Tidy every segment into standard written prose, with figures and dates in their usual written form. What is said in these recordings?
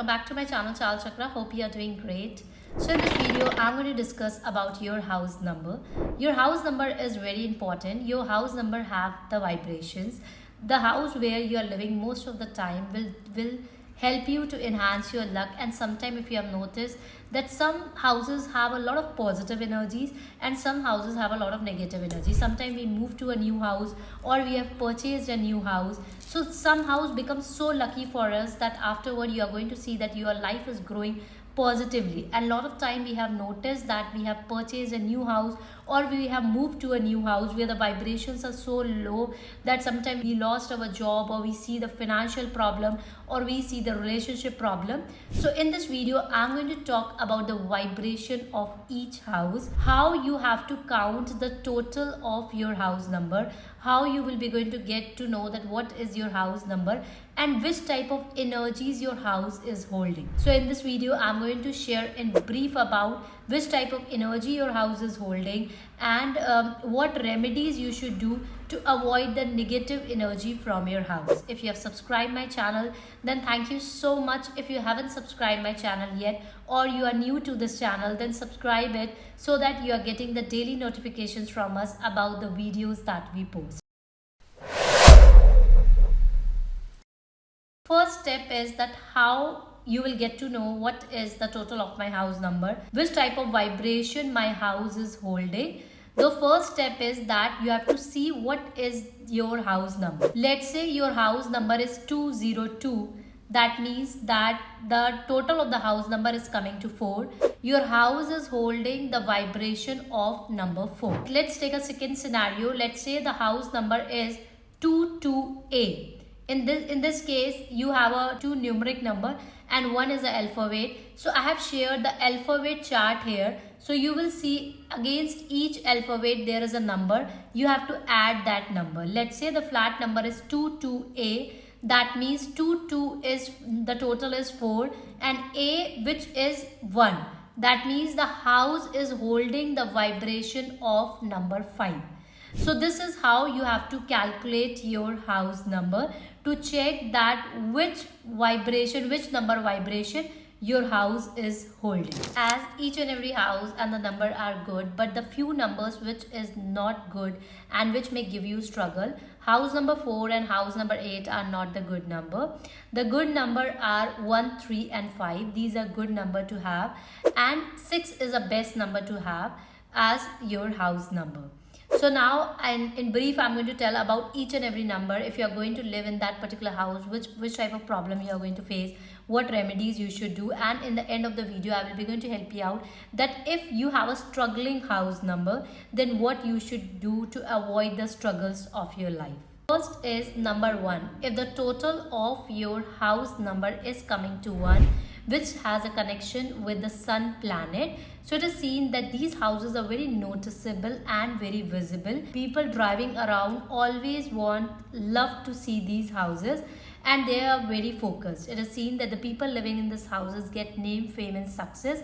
welcome back to my channel Chal Chakra. Hope you are doing great. So in this video I'm going to discuss about your house number. Your house number is very important. Your house number have the vibrations. The house where you are living most of the time will help you to enhance your luck. And sometimes if you have noticed that some houses have a lot of positive energies and some houses have a lot of negative energy. Sometimes we move to a new house or we have purchased a new house, so some house becomes so lucky for us that afterward you are going to see that your life is growing positively. And a lot of time we have noticed that we have purchased a new house or we have moved to a new house where the vibrations are so low that sometimes we lost our job, or we see the financial problem, or we see the relationship problem. So in this video I'm going to talk about the vibration of each house, how you have to count the total of your house number, how you will be going to get to know that what is your house number and which type of energies your house is holding. So in this video I'm going to share in brief about which type of energy your house is holding and what remedies you should do to avoid the negative energy from your house. If you have subscribed my channel, then thank you so much. If you haven't subscribed my channel yet or you are new to this channel, then subscribe it so that you are getting the daily notifications from us about the videos that we post. First step is that how you will get to know what is the total of my house number, which type of vibration my house is holding. The first step is that you have to see what is your house number. Let's say your house number is 202. That means that the total of the house number is coming to 4. Your house is holding the vibration of number 4. Let's take a second scenario. Let's say the house number is 22A. In this case, you have a 2 numeric number and 1 is the alphabet. So I have shared the alphabet chart here. So you will see against each alphabet there is a number. You have to add that number. Let's say the flat number is 22A. That means 22 is the total is 4 and A, which is 1. That means the house is holding the vibration of number 5. So this is how you have to calculate your house number to check that which number vibration your house is holding. As each and every house and the number are good, but the few numbers which is not good and which may give you struggle, house number 4 and house number 8 are not the good number. The good number are 1, 3 and 5. These are good number to have, and 6 is the best number to have as your house number. So now, and in brief, I'm going to tell about each and every number. If you are going to live in that particular house, which type of problem you are going to face, what remedies you should do, and in the end of the video I will be going to help you out that if you have a struggling house number, then what you should do to avoid the struggles of your life. First is number 1. If the total of your house number is coming to 1, which has a connection with the sun planet, so it is seen that these houses are very noticeable and very visible. People driving around always love to see these houses, and they are very focused. It is seen that the people living in these houses get name, fame and success.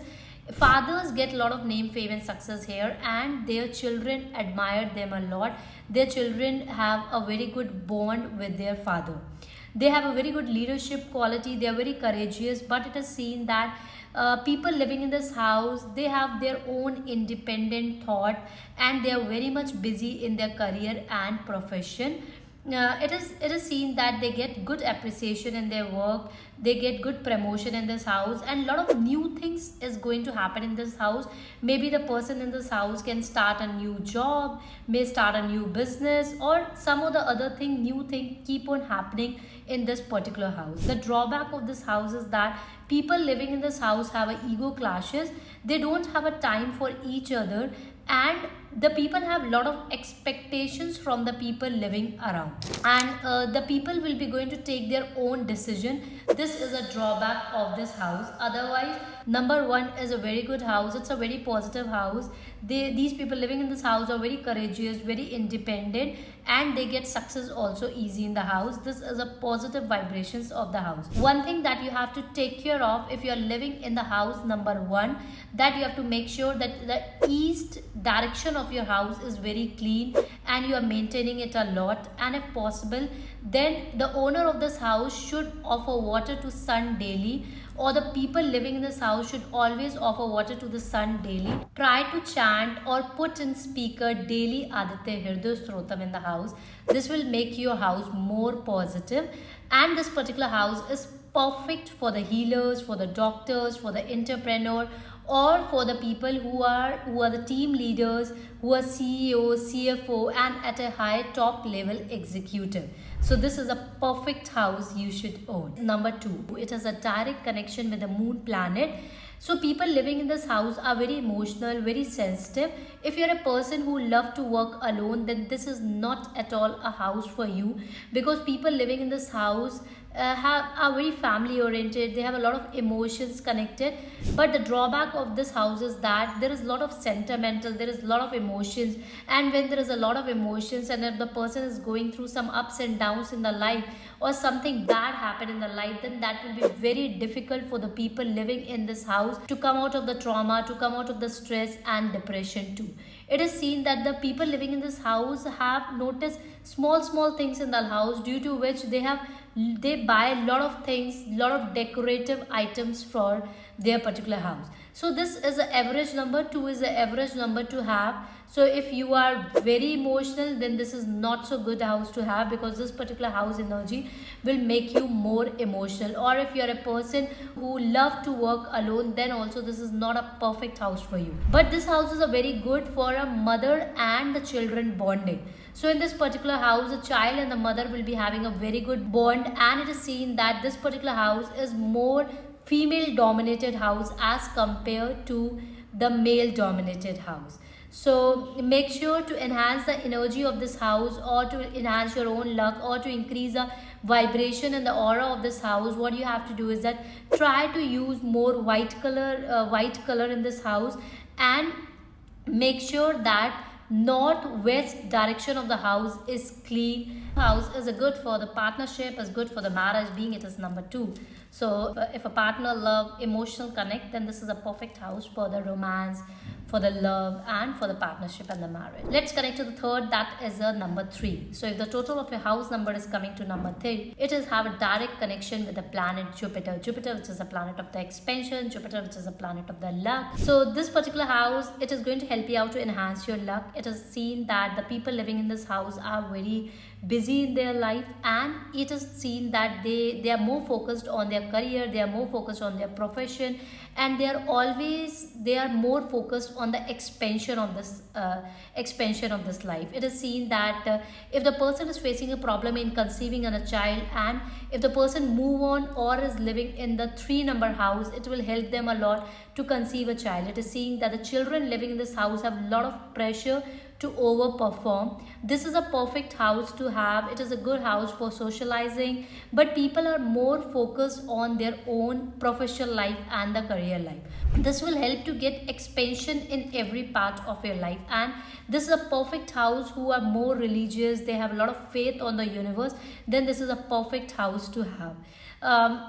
Fathers get a lot of name, fame and success here, and their children admire them a lot. Their children have a very good bond with their father. They have a very good leadership quality. They are very courageous, but it is seen that people living in this house, they have their own independent thought and they are very much busy in their career and profession. It is seen that they get good appreciation in their work, they get good promotion in this house, and a lot of new things is going to happen in this house. Maybe the person in this house can start a new job, may start a new business, or some of the other new thing keep on happening in this particular house. The drawback of this house is that people living in this house have a ego clashes. They don't have a time for each other, and the people have a lot of expectations from the people living around, and the people will be going to take their own decision. This is a drawback of this house. Otherwise, number 1 is a very good house. It's a very positive house. These people living in this house are very courageous, very independent, and they get success also easy in the house. This is a positive vibrations of the house. One thing that you have to take care of if you are living in the house number 1, that you have to make sure that the east direction of of your house is very clean and you are maintaining it a lot, and if possible, then the owner of this house should offer water to sun daily, or the people living in this house should always offer water to the sun daily. Try to chant or put in speaker daily Aditya Hriday Strotam in the house. This will make your house more positive, and this particular house is perfect for the healers, for the doctors, for the entrepreneur, or for the people who are the team leaders, who are CEOs, CFO, and at a high top level executive. So this is a perfect house you should own. Number 2, it has a direct connection with the moon planet. So people living in this house are very emotional, very sensitive. If you're a person who love to work alone, then this is not at all a house for you, because people living in this house are very family oriented. They have a lot of emotions connected, but the drawback of this house is that there is a lot of sentimental, there is a lot of emotions, and when there is a lot of emotions and if the person is going through some ups and downs in the life, or something bad happened in the life, then that will be very difficult for the people living in this house to come out of the trauma, to come out of the stress and depression too. It is seen that the people living in this house have noticed small things in the house, due to which they buy a lot of things, lot of decorative items for their particular house. So this is the average number. 2 is the average number to have. So if you are very emotional, then this is not so good house to have, because this particular house energy will make you more emotional. Or if you are a person who love to work alone, then also this is not a perfect house for you. But this house is a very good for a mother and the children bonding. So in this particular house, the child and the mother will be having a very good bond, and it is seen that this particular house is more female dominated house as compared to the male dominated house. So make sure to enhance the energy of this house, or to enhance your own luck, or to increase the vibration and the aura of this house. What you have to do is that try to use more white color in this house, and make sure that northwest direction of the house is clean. House is a good for the partnership, is good for the marriage, being it is number 2. So if a partner love emotional connect, then this is a perfect house for the romance, for the love, and for the partnership and the marriage. Let's connect to the third, that is a number 3. So if the total of your house number is coming to number 3, it is have a direct connection with the planet Jupiter. Jupiter, which is a planet of the expansion, Jupiter, which is a planet of the luck. So this particular house, it is going to help you out to enhance your luck. It is seen that the people living in this house are very busy in their life, and it is seen that they are more focused on their career, they are more focused on their profession, and they are more focused on the expansion of this life. It is seen that if the person is facing a problem in conceiving a child, and if the person move on or is living in the 3 number house, it will help them a lot to conceive a child. It is seen that the children living in this house have a lot of pressure to overperform. This is a perfect house to have. It is a good house for socializing, but people are more focused on their own professional life and the career life. This will help to get expansion in every part of your life, and this is a perfect house who are more religious, they have a lot of faith on the universe, then this is a perfect house to have.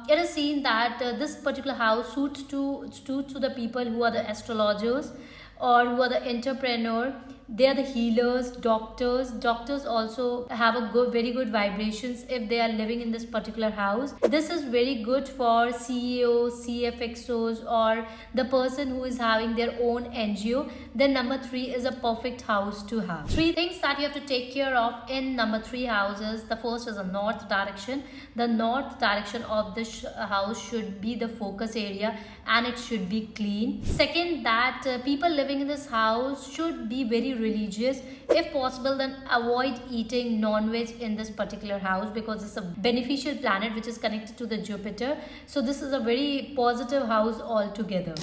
It is seen that this particular house suits to the people who are the astrologers, or who are the entrepreneur. They are the healers, doctors. Doctors also have a very good vibrations if they are living in this particular house. This is very good for CEOs, CFXOs, or the person who is having their own NGO. Then number 3 is a perfect house to have. 3 things that you have to take care of in number 3 houses. The first is the north direction. The north direction of this house should be the focus area, and it should be clean. Second, that people living in this house should be very religious. If possible, then avoid eating non-veg in this particular house, because it's a beneficial planet which is connected to the Jupiter. So this is a very positive house altogether.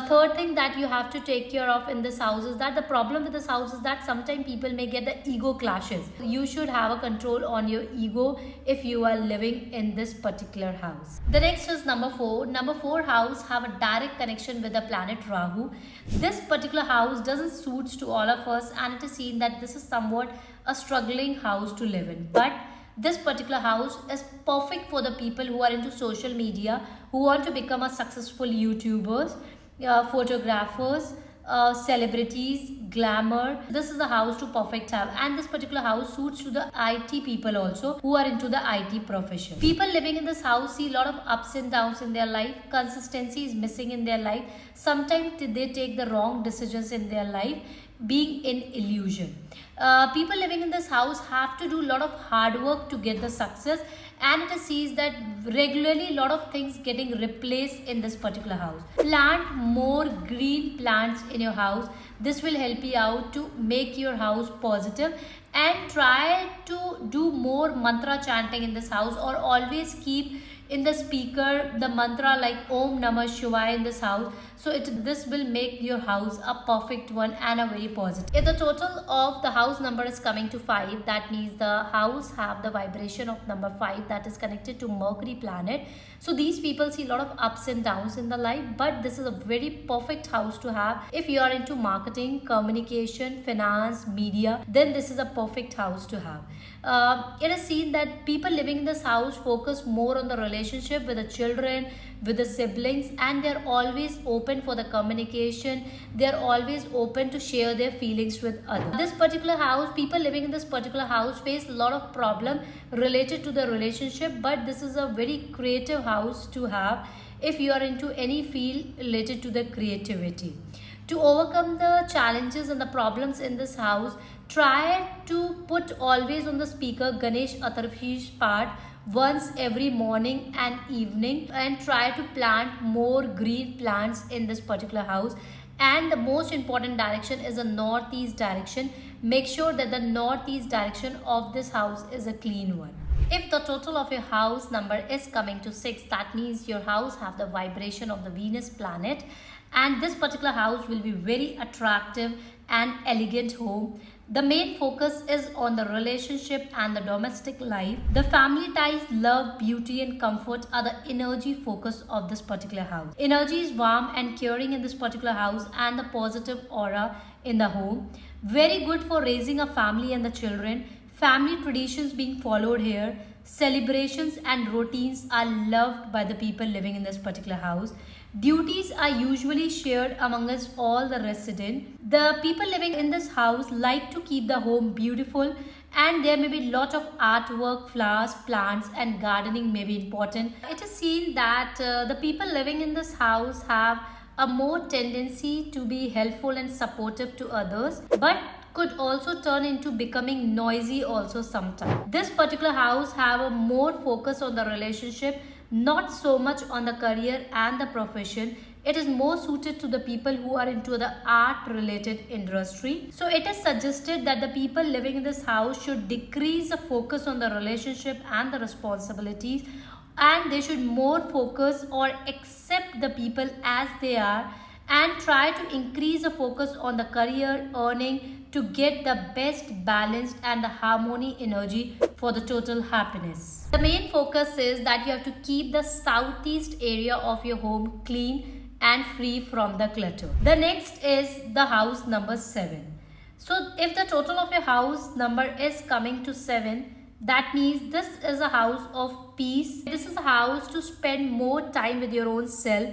Third thing that you have to take care of in this house is that the problem with this house is that sometimes people may get the ego clashes. You should have a control on your ego if you are living in this particular house. The next is number 4. Number 4 house have a direct connection with the planet Rahu. This particular house doesn't suit to all of us, and it is seen that this is somewhat a struggling house to live in. But this particular house is perfect for the people who are into social media, who want to become a successful YouTubers, photographers, celebrities, glamour. This is the house to perfect have, and this particular house suits to the IT people also who are into the IT profession. People living in this house see a lot of ups and downs in their life. Consistency is missing in their life. Sometimes they take the wrong decisions in their life, being in illusion. People living in this house have to do a lot of hard work to get the success, and it sees that regularly a lot of things getting replaced in this particular house. Plant more green plants in your house. This will help you out to make your house positive, and try to do more mantra chanting in this house, or always keep in the speaker the mantra like Om Namah Shivaya in this house. So this will make your house a perfect one and a very positive. If the total of the house number is coming to 5, that means the house have the vibration of number 5, that is connected to Mercury planet. So these people see a lot of ups and downs in the life, but this is a very perfect house to have. If you are into marketing, communication, finance, media, then this is a perfect house to have. It is seen that people living in this house focus more on the relationship with the children, with the siblings, and they're always open for the communication. They're always open to share their feelings with others. This particular house, people living in this particular house face a lot of problem related to the relationship, but this is a very creative house to have if you are into any field related to the creativity. To overcome the challenges and the problems in this house, try to put always on the speaker Ganesh Atharvashish part once every morning and evening, and try to plant more green plants in this particular house. And the most important direction is a northeast direction. Make sure that the northeast direction of this house is a clean one. If the total of your house number is coming to 6, that means your house have the vibration of the Venus planet, and this particular house will be very attractive and elegant home. The main focus is on the relationship and the domestic life. The family ties, love, beauty and comfort are the energy focus of this particular house. Energy is warm and caring in this particular house, and the positive aura in the home. Very good for raising a family and the children. Family traditions being followed here. Celebrations and routines are loved by the people living in this particular house. Duties are usually shared amongst all the residents. The people living in this house like to keep the home beautiful, and there may be a lot of artwork, flowers, plants and gardening may be important. It is seen that the people living in this house have a more tendency to be helpful and supportive to others, but could also turn into becoming noisy also sometimes. This particular house have a more focus on the relationship, not so much on the career and the profession. It is more suited to the people who are into the art related industry. So it is suggested that the people living in this house should decrease the focus on the relationship and the responsibilities, and they should more focus or accept the people as they are, and try to increase the focus on the career, earning, to get the best balanced and the harmony energy for the total happiness. The main focus is that you have to keep the southeast area of your home clean and free from the clutter. The next is the house number 7. So if the total of your house number is coming to 7, that means this is a house of peace. This is a house to spend more time with your own self.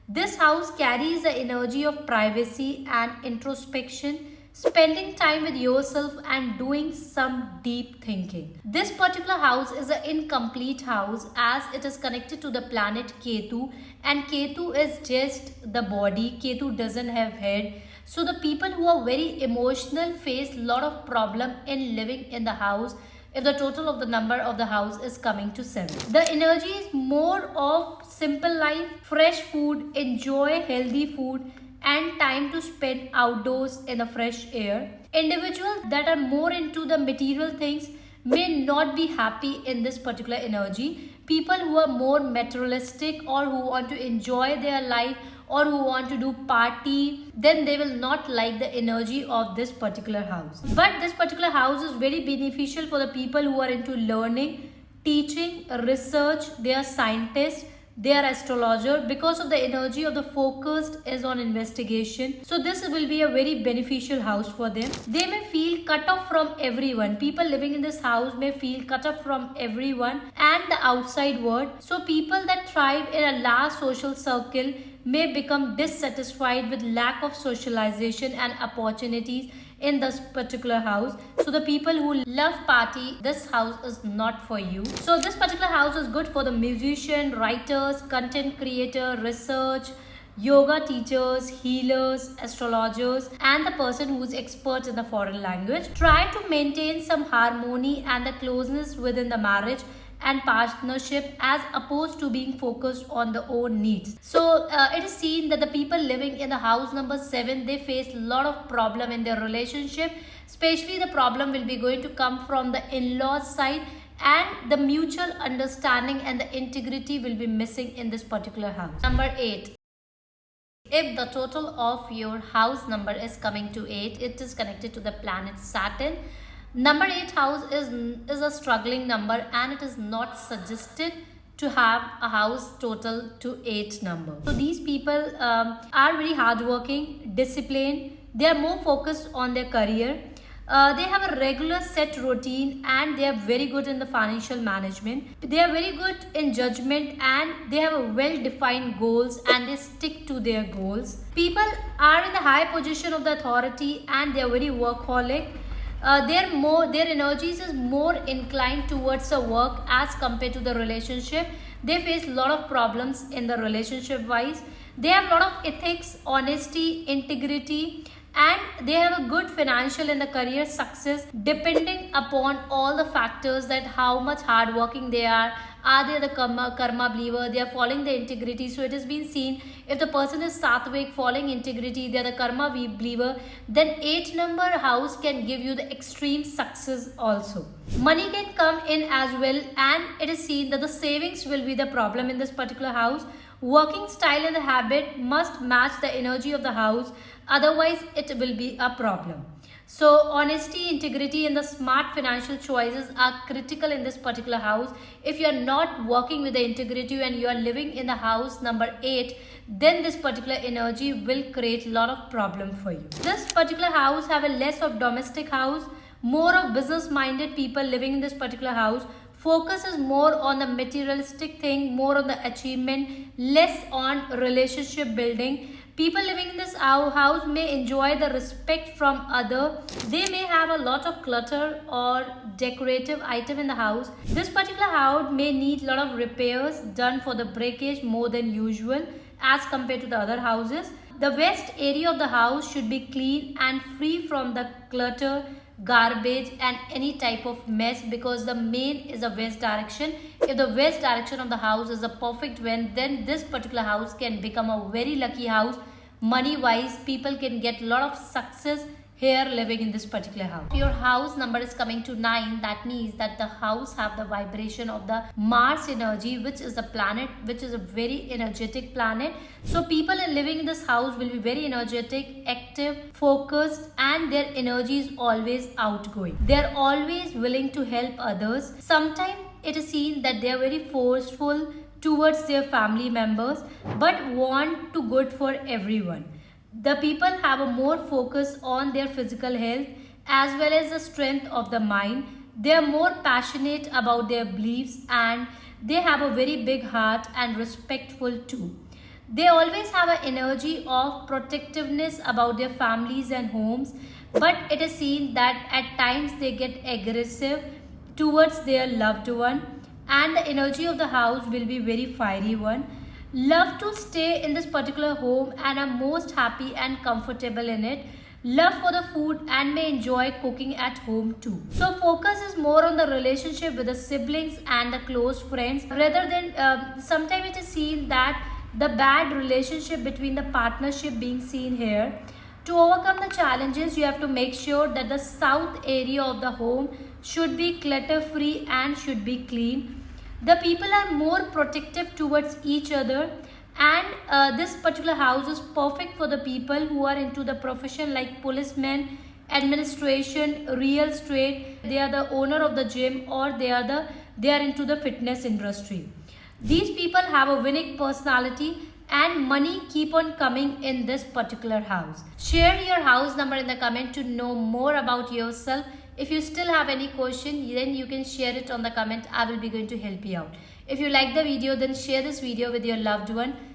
This house carries the energy of privacy and introspection, spending time with yourself and doing some deep thinking. This particular house is an incomplete house as it is connected to the planet Ketu, and Ketu is just the body. Ketu doesn't have head. So the people who are very emotional face a lot of problem in living in the house if the total of the number of the house is coming to 7. The energy is more of simple life, fresh food, enjoy healthy food and time to spend outdoors in the fresh air. Individuals that are more into the material things may not be happy in this particular energy. People who are more materialistic or who want to enjoy their life or who want to do party, then they will not like the energy of this particular house. But this particular house is very beneficial for the people who are into learning, teaching, research. They are scientists, they are astrologer, because of the energy of the focused is on investigation. So this will be a very beneficial house for them. They may feel cut off from everyone. People living in this house may feel cut off from everyone and the outside world. So people that thrive in a large social circle may become dissatisfied with lack of socialization and opportunities in this particular house. So the people who love party, this house is not for you. So this particular house is good for the musician, writers, content creator, research, yoga teachers, healers, astrologers, and the person who is expert in the foreign language. Try to maintain some harmony and the closeness within the marriage and partnership, as opposed to being focused on their own needs. So it is seen that the people living in the house number 7, they face a lot of problem in their relationship. Especially the problem will be going to come from the in-laws side, and the mutual understanding and the integrity will be missing in this particular house. Number 8. If the total of your house number is coming to 8, it is connected to the planet Saturn. Number 8 house is a struggling number, and it is not suggested to have a house total to 8 number. So these people are very hardworking, disciplined. They are more focused on their career. They have a regular set routine, and they are very good in the financial management. They are very good in judgment, and they have a well-defined goals, and they stick to their goals. People are in the high position of the authority, and they are very workaholic. Their energies is more inclined towards the work as compared to the relationship. They face a lot of problems in the relationship wise. They have a lot of ethics, honesty, integrity, and they have a good financial and the career success, depending upon all the factors, that how much hardworking they are they the karma believer, they are following the integrity. So it has been seen, if the person is sattvic, following integrity, they are the karma believer, then 8 number house can give you the extreme success also. Money can come in as well, and it is seen that the savings will be the problem in this particular house. Working style and the habit must match the energy of the house, otherwise it will be a problem. So honesty, integrity, and the smart financial choices are critical in this particular house. If you are not working with the integrity and you are living in the house number 8, then this particular energy will create a lot of problem for you. This particular house have a less of domestic house, more of business minded people living in this particular house. Focus is more on the materialistic thing, more on the achievement, less on relationship building. People living in this house may enjoy the respect from others. They may have a lot of clutter or decorative item in the house. This particular house may need a lot of repairs done for the breakage more than usual as compared to the other houses. The west area of the house should be clean and free from the clutter, garbage, and any type of mess, because the main is a west direction. If the west direction of the house is a perfect one, then this particular house can become a very lucky house. Money wise, people can get a lot of success here living in this particular house. Your house number is coming to 9. That means that the house have the vibration of the Mars energy, which is a planet, which is a very energetic planet. So people living in this house will be very energetic, active, focused, and their energy is always outgoing. They are always willing to help others. Sometimes it is seen that they are very forceful towards their family members, but want to good for everyone. The people have a more focus on their physical health as well as the strength of the mind. They are more passionate about their beliefs, and they have a very big heart and respectful too. They always have an energy of protectiveness about their families and homes, but it is seen that at times they get aggressive towards their loved one, and the energy of the house will be very fiery one. Love to stay in this particular home and are most happy and comfortable in it. Love for the food and may enjoy cooking at home too. So focus is more on the relationship with the siblings and the close friends, rather than sometimes it is seen that the bad relationship between the partnership being seen here. To overcome the challenges, you have to make sure that the south area of the home should be clutter free and should be clean. The people are more protective towards each other, and this particular house is perfect for the people who are into the profession like policemen, administration, real estate. They are the owner of the gym, or they are into the fitness industry. These people have a winning personality and money keep on coming in this particular house. Share your house number in the comment to know more about yourself. If you still have any question, then you can share it on the comment. I will be going to help you out. If you like the video, then share this video with your loved one.